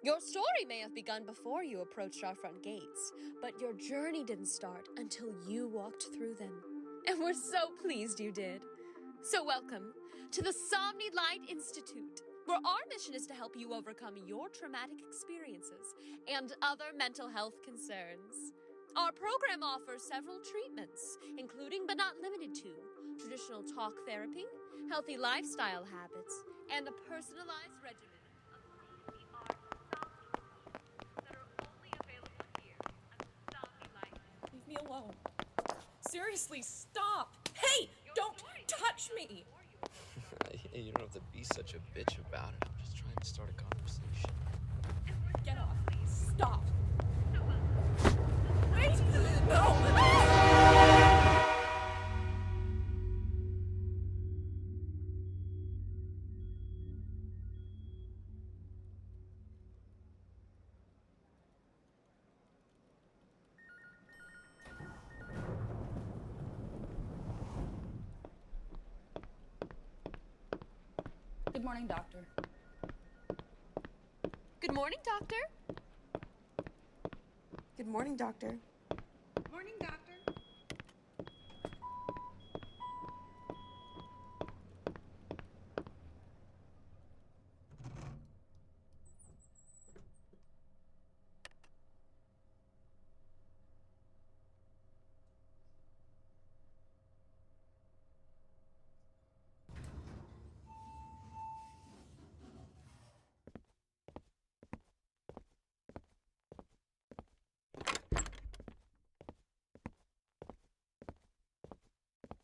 Your story may have begun before you approached our front gates, but your journey didn't start until you walked through them. And we're so pleased you did. So welcome to the Somnilyte Institute, where our mission is to help you overcome your traumatic experiences and other mental health concerns. Our program offers several treatments, including but not limited to traditional talk therapy, healthy lifestyle habits, and a personalized regimen of state-of-the-art that are only available here at the Somnilyte. Leave me alone. Seriously, stop! Hey, don't touch me! Hey, you don't have to be such a bitch about it. I'm just trying to start a conversation. Get off. Stop. Wait! No! Good morning, doctor. Good morning, doctor. Good morning, doctor. Morning, doctor.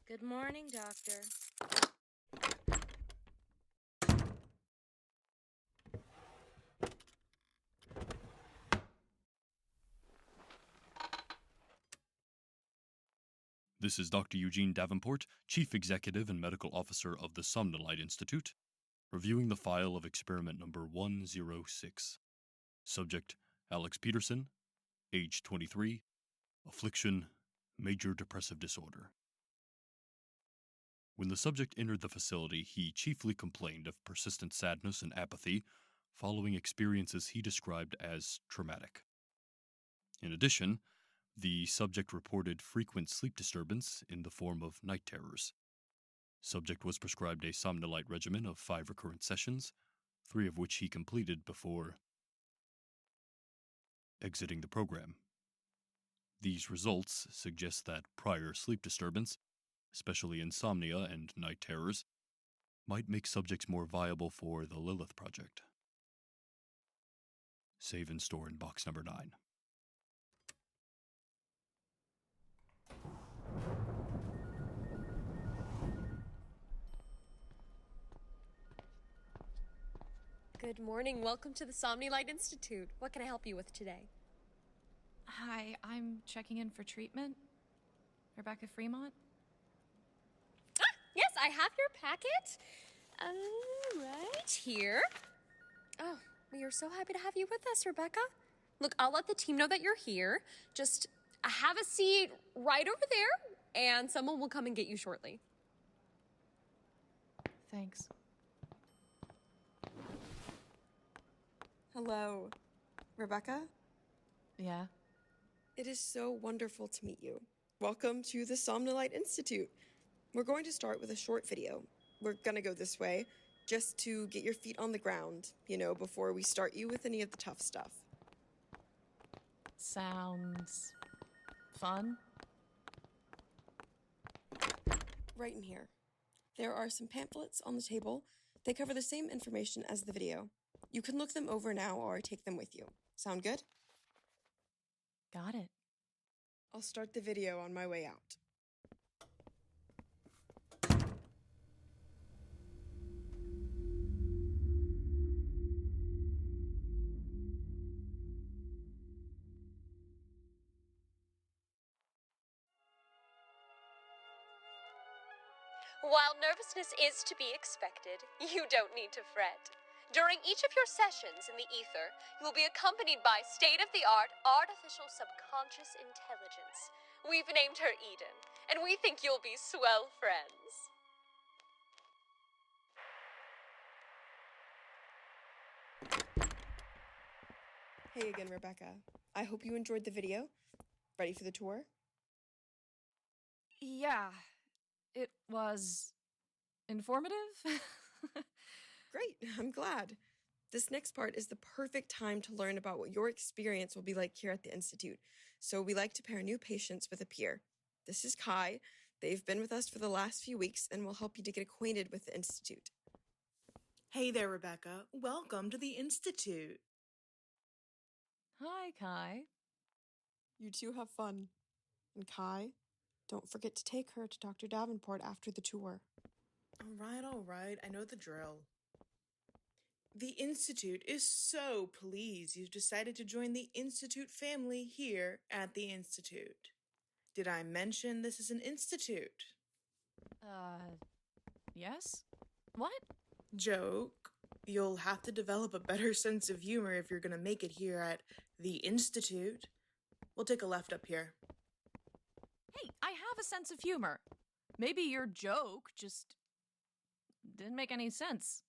Good morning, doctor. This is Dr. Eugene Davenport, Chief Executive and Medical Officer of the Somnilyte Institute, reviewing the file of experiment number 106. Subject, Alex Peterson, age 23, affliction, major depressive disorder. When the subject entered the facility, he chiefly complained of persistent sadness and apathy following experiences he described as traumatic. In addition, the subject reported frequent sleep disturbance in the form of night terrors. Subject was prescribed a Somnilyte regimen of 5 recurrent sessions, 3 of which he completed before exiting the program. These results suggest that prior sleep disturbance, especially insomnia and night terrors, might make subjects more viable for the Lilith Project. Save and store in box number 9. Good morning. Welcome to the Somnilyte Institute. What can I help you with today? Hi, I'm checking in for treatment. Rebekah Fremont? Yes, I have your packet. Right here. Oh, we are so happy to have you with us, Rebekah. Look, I'll let the team know that you're here. Just have a seat right over there, and someone will come and get you shortly. Thanks. Hello, Rebekah. Yeah? It is so wonderful to meet you. Welcome to the Somnilyte Institute. We're going to start with a short video. We're gonna go this way, just to get your feet on the ground, before we start you with any of the tough stuff. Sounds fun? Right in here. There are some pamphlets on the table. They cover the same information as the video. You can look them over now or take them with you. Sound good? Got it. I'll start the video on my way out. While nervousness is to be expected, you don't need to fret. During each of your sessions in the ether, you will be accompanied by state-of-the-art artificial subconscious intelligence. We've named her Eden, and we think you'll be swell friends. Hey again, Rebekah. I hope you enjoyed the video. Ready for the tour? Yeah, it was informative. Great, I'm glad. This next part is the perfect time to learn about what your experience will be like here at the Institute. So we like to pair new patients with a peer. This is Kai. They've been with us for the last few weeks and will help you to get acquainted with the Institute. Hey there, Rebekah. Welcome to the Institute. Hi, Kai. You two have fun. And Kai, don't forget to take her to Dr. Davenport after the tour. All right. I know the drill. The Institute is so pleased you've decided to join the Institute family here at the Institute. Did I mention this is an institute? Yes? What? Joke. You'll have to develop a better sense of humor if you're gonna make it here at the Institute. We'll take a left up here. Hey, I have a sense of humor. Maybe your joke just didn't make any sense.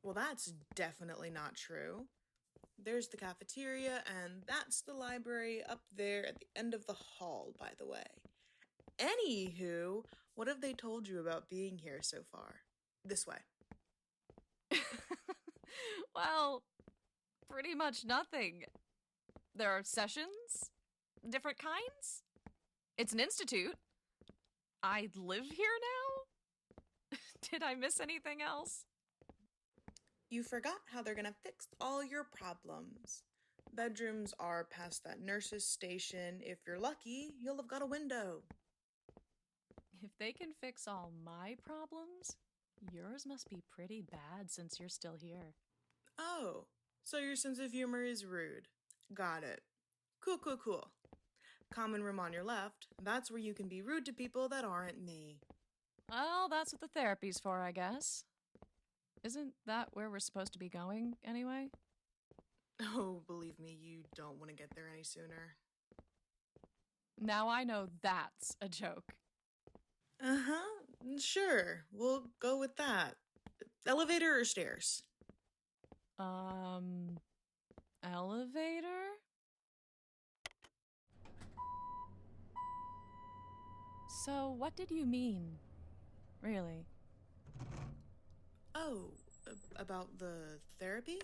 Well, that's definitely not true. There's the cafeteria, and that's the library up there at the end of the hall, by the way. Anywho, what have they told you about being here so far? This way. Well, pretty much nothing. There are sessions, different kinds. It's an institute. I live here now? Did I miss anything else? You forgot how they're gonna fix all your problems. Bedrooms are past that nurse's station. If you're lucky, you'll have got a window. If they can fix all my problems, yours must be pretty bad since you're still here. Oh, so your sense of humor is rude. Got it. Cool. Common room on your left. That's where you can be rude to people that aren't me. Well, that's what the therapy's for, I guess. Isn't that where we're supposed to be going, anyway? Oh, believe me, you don't want to get there any sooner. Now I know that's a joke. Sure, we'll go with that. Elevator or stairs? Elevator? So, what did you mean? Really? Oh, about the therapy?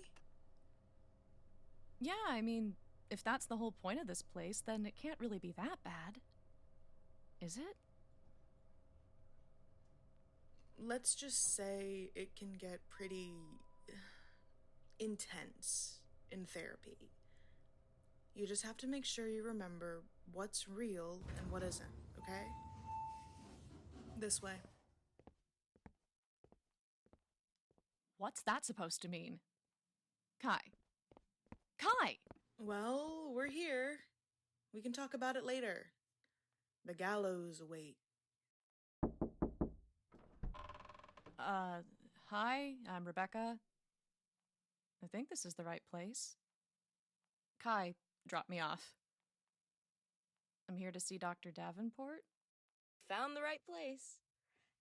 Yeah, I mean, if that's the whole point of this place, then it can't really be that bad. Is it? Let's just say it can get pretty intense in therapy. You just have to make sure you remember what's real and what isn't, okay? This way. What's that supposed to mean? Kai. Kai! Well, we're here. We can talk about it later. The gallows await. Hi, I'm Rebekah. I think this is the right place. Kai dropped me off. I'm here to see Dr. Davenport. Found the right place.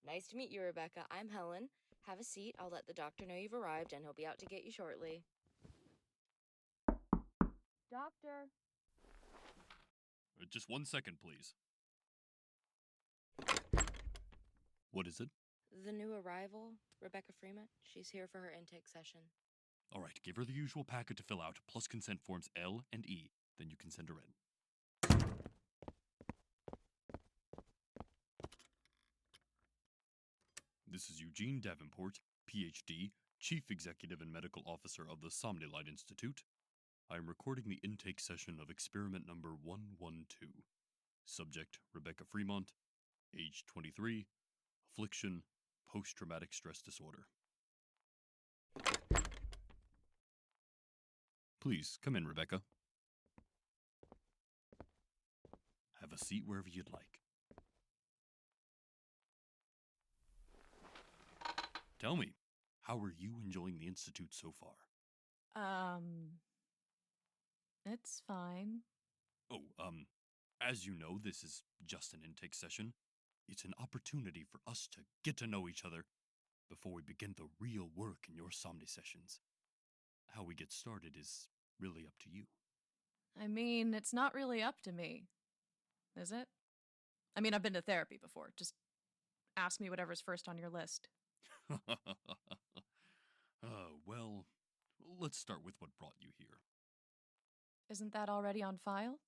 Nice to meet you, Rebekah. I'm Helen. Have a seat. I'll let the doctor know you've arrived, and he'll be out to get you shortly. Doctor. Just 1 second, please. What is it? The new arrival, Rebekah Fremont. She's here for her intake session. All right, give her the usual packet to fill out, plus consent forms L and E. Then you can send her in. This is Eugene Davenport, Ph.D., Chief Executive and Medical Officer of the Somnilyte Institute. I am recording the intake session of experiment number 112. Subject, Rebekah Fremont. Age 23. Affliction, post-traumatic stress disorder. Please, come in, Rebekah. Have a seat wherever you'd like. Tell me, how are you enjoying the Institute so far? It's fine. Oh, as you know, this is just an intake session. It's an opportunity for us to get to know each other before we begin the real work in your Somni sessions. How we get started is really up to you. I mean, it's not really up to me, is it? I mean, I've been to therapy before. Just ask me whatever's first on your list. Well, let's start with what brought you here. Isn't that already on file?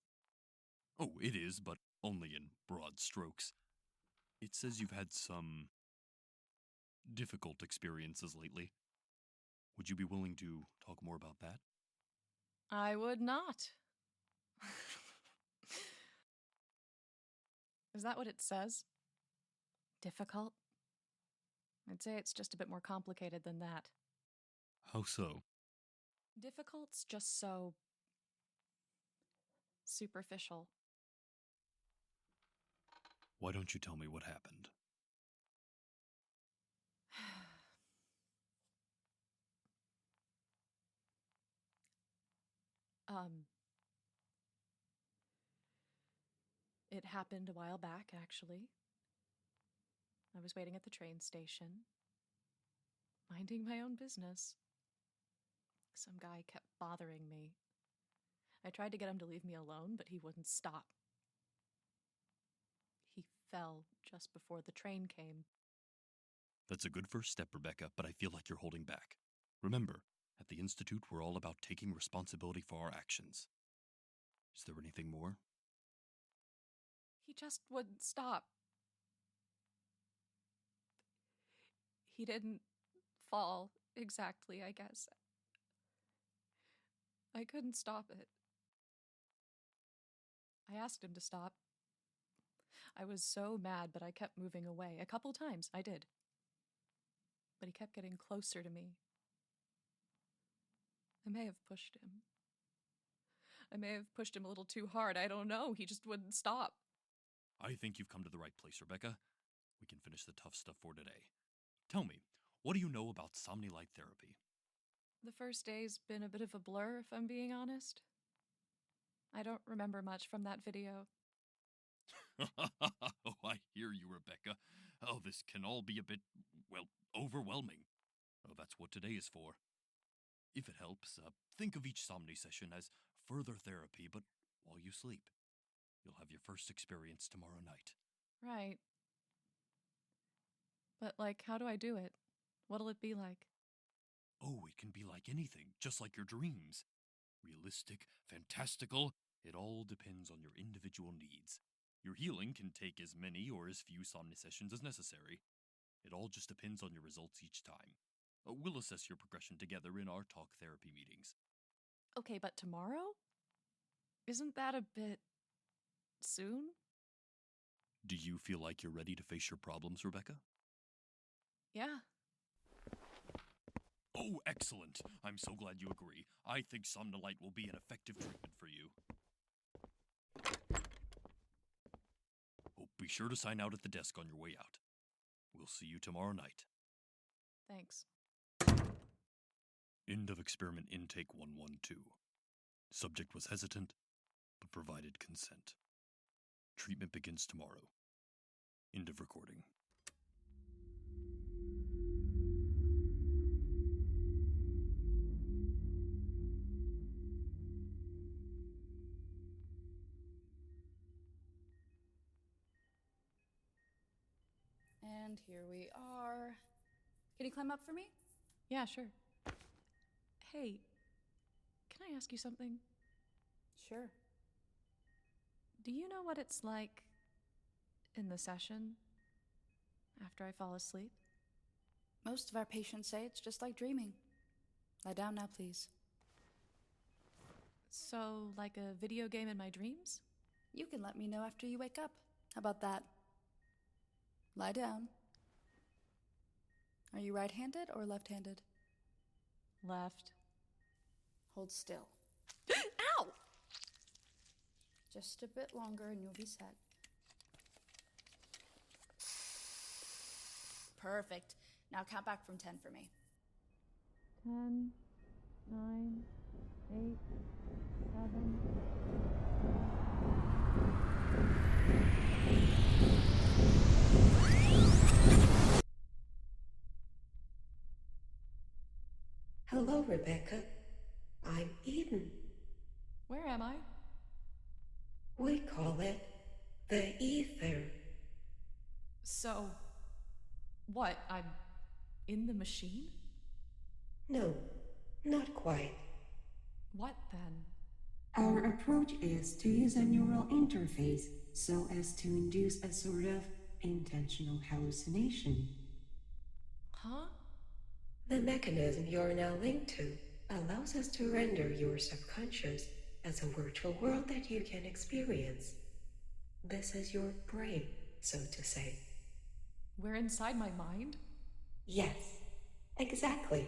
Oh, it is, but only in broad strokes. It says you've had some difficult experiences lately. Would you be willing to talk more about that? I would not. Is that what it says? Difficult? I'd say it's just a bit more complicated than that. How so? Difficult's just so superficial. Why don't you tell me what happened? It happened a while back, actually. I was waiting at the train station, minding my own business. Some guy kept bothering me. I tried to get him to leave me alone, but he wouldn't stop. He fell just before the train came. That's a good first step, Rebekah, but I feel like you're holding back. Remember, at the Institute, we're all about taking responsibility for our actions. Is there anything more? He just wouldn't stop. He didn't fall exactly, I guess. I couldn't stop it. I asked him to stop. I was so mad, but I kept moving away. A couple times, I did. But he kept getting closer to me. I may have pushed him. I may have pushed him a little too hard. I don't know. He just wouldn't stop. I think you've come to the right place, Rebekah. We can finish the tough stuff for today. Tell me, what do you know about Somnilyte therapy? The first day's been a bit of a blur, if I'm being honest. I don't remember much from that video. Oh, I hear you, Rebekah. Oh, this can all be a bit, well, overwhelming. Oh, that's what today is for. If it helps, think of each Somni session as further therapy, but while you sleep. You'll have your first experience tomorrow night. Right. But, how do I do it? What'll it be like? Oh, it can be like anything, just like your dreams. Realistic, fantastical, it all depends on your individual needs. Your healing can take as many or as few Somni sessions as necessary. It all just depends on your results each time. We'll assess your progression together in our talk therapy meetings. Okay, but tomorrow? Isn't that a bit soon? Do you feel like you're ready to face your problems, Rebekah? Yeah. Oh, excellent. I'm so glad you agree. I think Somnilyte will be an effective treatment for you. Oh, be sure to sign out at the desk on your way out. We'll see you tomorrow night. Thanks. End of experiment intake 112. Subject was hesitant, but provided consent. Treatment begins tomorrow. End of recording. And here we are. Can you climb up for me? Yeah, sure. Hey, can I ask you something? Sure. Do you know what it's like in the session after I fall asleep? Most of our patients say it's just like dreaming. Lie down now, please. So, like a video game in my dreams? You can let me know after you wake up. How about that? Lie down. Are you right-handed or left-handed? Left. Hold still. Ow! Just a bit longer and you'll be set. Perfect. Now count back from 10 for me. 10, 9, 8, 7. Hello, Rebekah. I'm Eden. Where am I? We call it the ether. So, what? I'm in the machine? No, not quite. What then? Our approach is to use a neural interface so as to induce a sort of intentional hallucination. Huh? The mechanism you're now linked to allows us to render your subconscious as a virtual world that you can experience. This is your brain, so to say. We're inside my mind? Yes, exactly.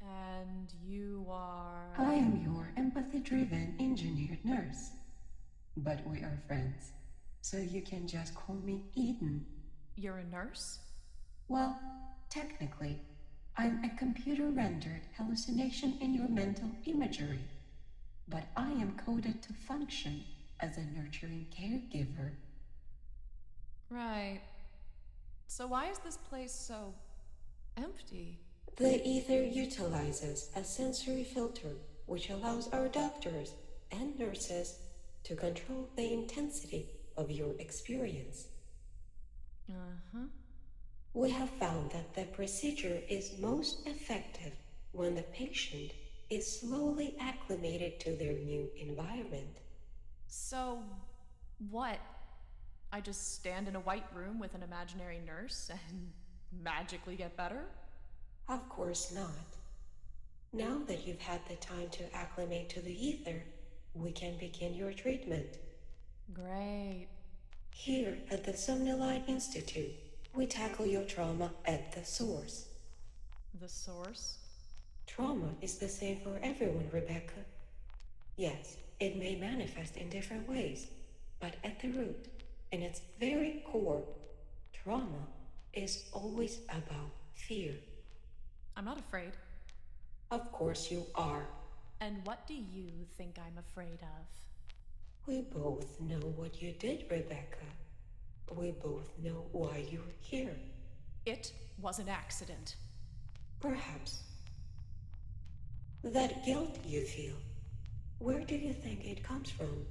And you are... I am your empathy-driven engineered nurse. But we are friends, so you can just call me Eden. You're a nurse? Well, technically, I'm a computer-rendered hallucination in your mental imagery. But I am coded to function as a nurturing caregiver. Right. So why is this place so empty? The ether utilizes a sensory filter which allows our doctors and nurses to control the intensity of your experience. Uh-huh. We have found that the procedure is most effective when the patient is slowly acclimated to their new environment. So, what? I just stand in a white room with an imaginary nurse and magically get better? Of course not. Now that you've had the time to acclimate to the ether, we can begin your treatment. Great. Here at the Somnilyte Institute, we tackle your trauma at the source. The source? Trauma is the same for everyone, Rebekah. Yes, it may manifest in different ways, but at the root, in its very core, trauma is always about fear. I'm not afraid. Of course you are. And what do you think I'm afraid of? We both know what you did, Rebekah. We both know why you're here. It was an accident. Perhaps. That guilt you feel, where do you think it comes from?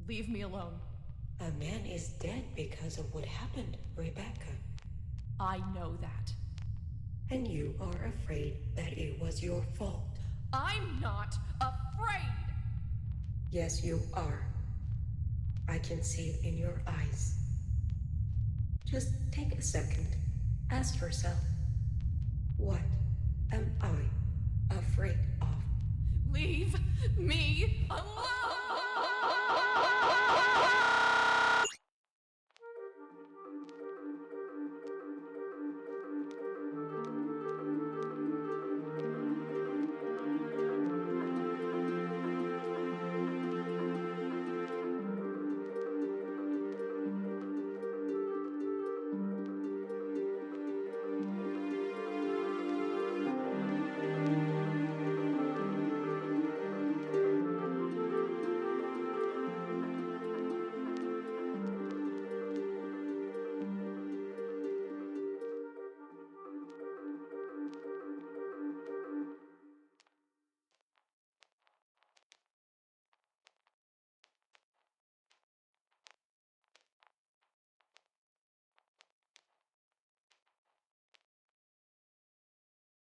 Leave me alone. A man is dead because of what happened, Rebekah. I know that. And you are afraid that it was your fault. I'm not afraid! Yes, you are. I can see it in your eyes. Just take a second. Ask yourself, what am I afraid of? Leave me alone!